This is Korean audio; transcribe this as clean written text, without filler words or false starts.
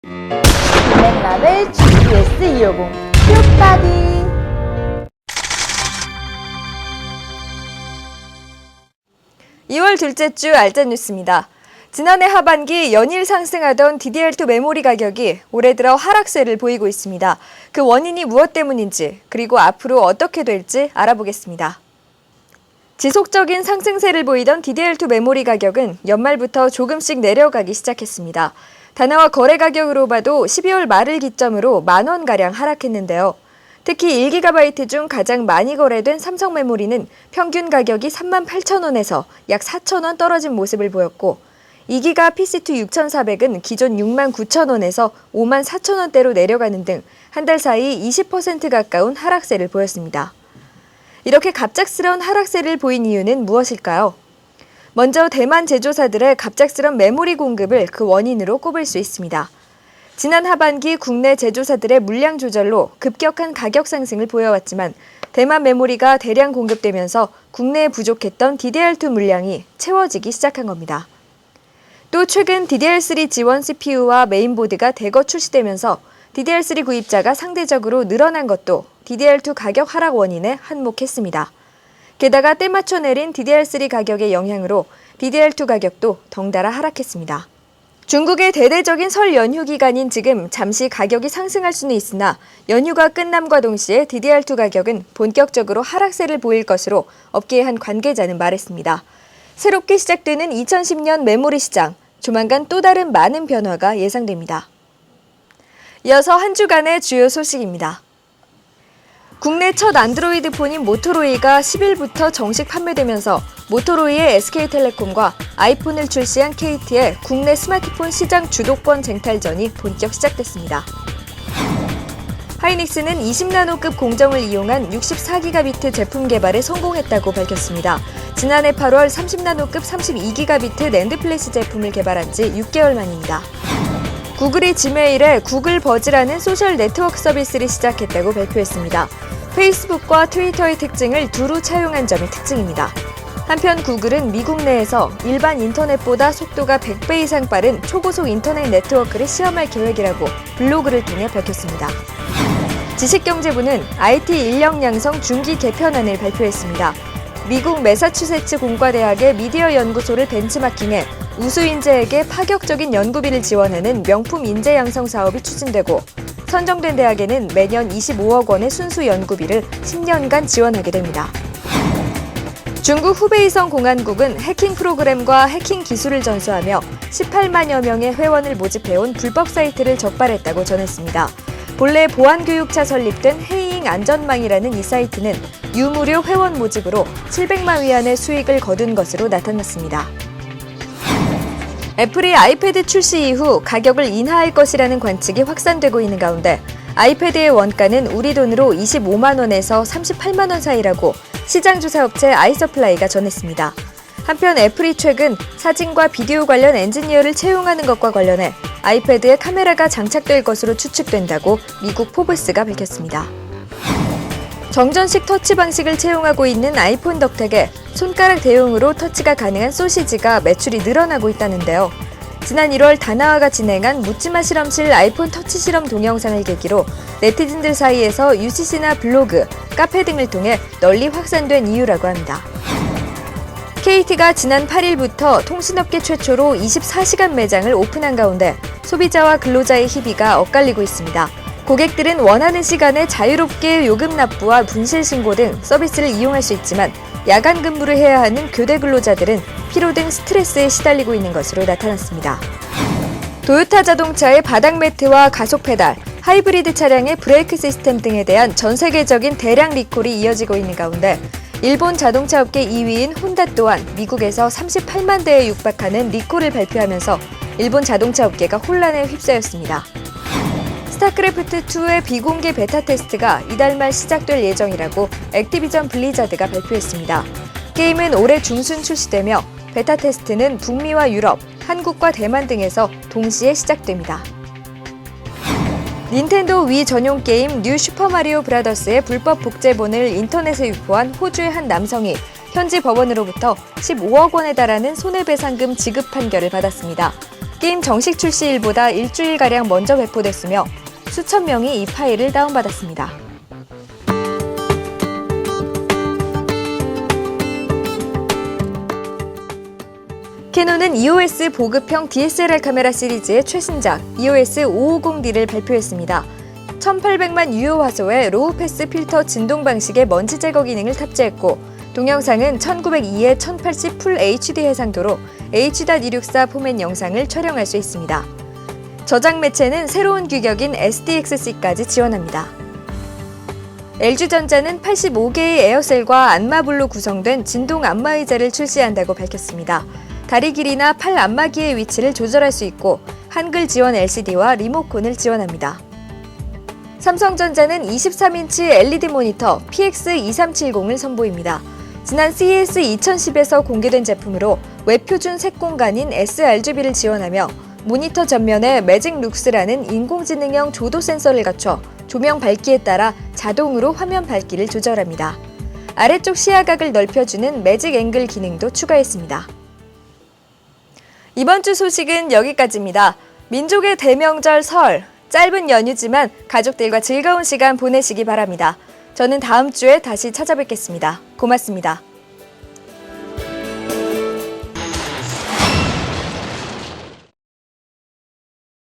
블랙라벨 GBS250 큐바디. (2월) 둘째 주 알짜 뉴스입니다. 지난해 하반기 연일 상승하던 DDR2 메모리 가격이 올해 들어 하락세를 보이고 있습니다. 그 원인이 무엇 때문인지, 그리고 앞으로 어떻게 될지 알아보겠습니다. 지속적인 상승세를 보이던 DDR2 메모리 가격은 연말부터 조금씩 내려가기 시작했습니다. 단화와 거래 가격으로 봐도 12월 말을 기점으로 만원가량 하락했는데요. 특히 1GB 중 가장 많이 거래된 삼성 메모리는 평균 가격이 38,000원에서 약 4,000원 떨어진 모습을 보였고, 2기가 PC2 6,400은 기존 69,000원에서 54,000원대로 내려가는 등 한 달 사이 20% 가까운 하락세를 보였습니다. 이렇게 갑작스러운 하락세를 보인 이유는 무엇일까요? 먼저 대만 제조사들의 갑작스런 메모리 공급을 그 원인으로 꼽을 수 있습니다. 지난 하반기 국내 제조사들의 물량 조절로 급격한 가격 상승을 보여왔지만 대만 메모리가 대량 공급되면서 국내에 부족했던 DDR2 물량이 채워지기 시작한 겁니다. 또 최근 DDR3 지원 CPU와 메인보드가 대거 출시되면서 DDR3 구입자가 상대적으로 늘어난 것도 DDR2 가격 하락 원인에 한몫했습니다. 게다가 때맞춰 내린 DDR3 가격의 영향으로 DDR2 가격도 덩달아 하락했습니다. 중국의 대대적인 설 연휴 기간인 지금 잠시 가격이 상승할 수는 있으나 연휴가 끝남과 동시에 DDR2 가격은 본격적으로 하락세를 보일 것으로 업계의 한 관계자는 말했습니다. 새롭게 시작되는 2010년 메모리 시장, 조만간 또 다른 많은 변화가 예상됩니다. 이어서 한 주간의 주요 소식입니다. 국내 첫 안드로이드 폰인 모토로이가 10일부터 정식 판매되면서 모토로이의 SK텔레콤과 아이폰을 출시한 KT의 국내 스마트폰 시장 주도권 쟁탈전이 본격 시작됐습니다. 하이닉스는 20나노급 공정을 이용한 64GB 제품 개발에 성공했다고 밝혔습니다. 지난해 8월 30나노급 32GB 낸드 플래시 제품을 개발한 지 6개월 만입니다. 구글이 지메일에 구글 버즈라는 소셜 네트워크 서비스를 시작했다고 발표했습니다. 페이스북과 트위터의 특징을 두루 차용한 점이 특징입니다. 한편 구글은 미국 내에서 일반 인터넷보다 속도가 100배 이상 빠른 초고속 인터넷 네트워크를 시험할 계획이라고 블로그를 통해 밝혔습니다. 지식경제부는 IT 인력 양성 중기 개편안을 발표했습니다. 미국 매사추세츠 공과대학의 미디어 연구소를 벤치마킹해 우수 인재에게 파격적인 연구비를 지원하는 명품 인재 양성 사업이 추진되고, 선정된 대학에는 매년 25억 원의 순수 연구비를 10년간 지원하게 됩니다. 중국 후베이성 공안국은 해킹 프로그램과 해킹 기술을 전수하며 18만여 명의 회원을 모집해온 불법 사이트를 적발했다고 전했습니다. 본래 보안교육차 설립된 헤이잉 안전망이라는 이 사이트는 유무료 회원 모집으로 700만 위안의 수익을 거둔 것으로 나타났습니다. 애플이 아이패드 출시 이후 가격을 인하할 것이라는 관측이 확산되고 있는 가운데 아이패드의 원가는 우리 돈으로 25만 원에서 38만 원 사이라고 시장조사업체 아이서플라이가 전했습니다. 한편 애플이 최근 사진과 비디오 관련 엔지니어를 채용하는 것과 관련해 아이패드에 카메라가 장착될 것으로 추측된다고 미국 포브스가 밝혔습니다. 정전식 터치 방식을 채용하고 있는 아이폰 덕택에 손가락 대용으로 터치가 가능한 소시지가 매출이 늘어나고 있다는데요. 지난 1월 다나와가 진행한 묻지마 실험실 아이폰 터치 실험 동영상을 계기로 네티즌들 사이에서 UCC나 블로그, 카페 등을 통해 널리 확산된 이유라고 합니다. KT가 지난 8일부터 통신업계 최초로 24시간 매장을 오픈한 가운데 소비자와 근로자의 희비가 엇갈리고 있습니다. 고객들은 원하는 시간에 자유롭게 요금 납부와 분실 신고 등 서비스를 이용할 수 있지만 야간 근무를 해야 하는 교대 근로자들은 피로 등 스트레스에 시달리고 있는 것으로 나타났습니다. 도요타 자동차의 바닥 매트와 가속 페달, 하이브리드 차량의 브레이크 시스템 등에 대한 전 세계적인 대량 리콜이 이어지고 있는 가운데 일본 자동차 업계 2위인 혼다 또한 미국에서 38만 대에 육박하는 리콜을 발표하면서 일본 자동차 업계가 혼란에 휩싸였습니다. 스타크래프트2의 비공개 베타 테스트가 이달 말 시작될 예정이라고 액티비전 블리자드가 발표했습니다. 게임은 올해 중순 출시되며 베타 테스트는 북미와 유럽, 한국과 대만 등에서 동시에 시작됩니다. 닌텐도 위 전용 게임 뉴 슈퍼마리오 브라더스의 불법 복제본을 인터넷에 유포한 호주의 한 남성이 현지 법원으로부터 15억 원에 달하는 손해배상금 지급 판결을 받았습니다. 게임 정식 출시일보다 일주일가량 먼저 배포됐으며 수천 명이 이 파일을 다운받았습니다. 캐논은 EOS 보급형 DSLR 카메라 시리즈의 최신작 EOS 550D를 발표했습니다. 1800만 유효 화소의 로우 패스 필터 진동 방식의 먼지 제거 기능을 탑재했고 동영상은 1902에 1080 풀 HD 해상도로 H.264 포맷 영상을 촬영할 수 있습니다. 저장 매체는 새로운 규격인 SDXC까지 지원합니다. LG전자는 85개의 에어셀과 안마블로 구성된 진동 안마의자를 출시한다고 밝혔습니다. 다리 길이나 팔 안마기의 위치를 조절할 수 있고 한글 지원 LCD와 리모컨을 지원합니다. 삼성전자는 23인치 LED 모니터 PX2370을 선보입니다. 지난 CES 2010에서 공개된 제품으로 외표준 색공간인 sRGB를 지원하며 모니터 전면에 매직 룩스라는 인공지능형 조도 센서를 갖춰 조명 밝기에 따라 자동으로 화면 밝기를 조절합니다. 아래쪽 시야각을 넓혀주는 매직 앵글 기능도 추가했습니다. 이번 주 소식은 여기까지입니다. 민족의 대명절 설, 짧은 연휴지만 가족들과 즐거운 시간 보내시기 바랍니다. 저는 다음 주에 다시 찾아뵙겠습니다. 고맙습니다.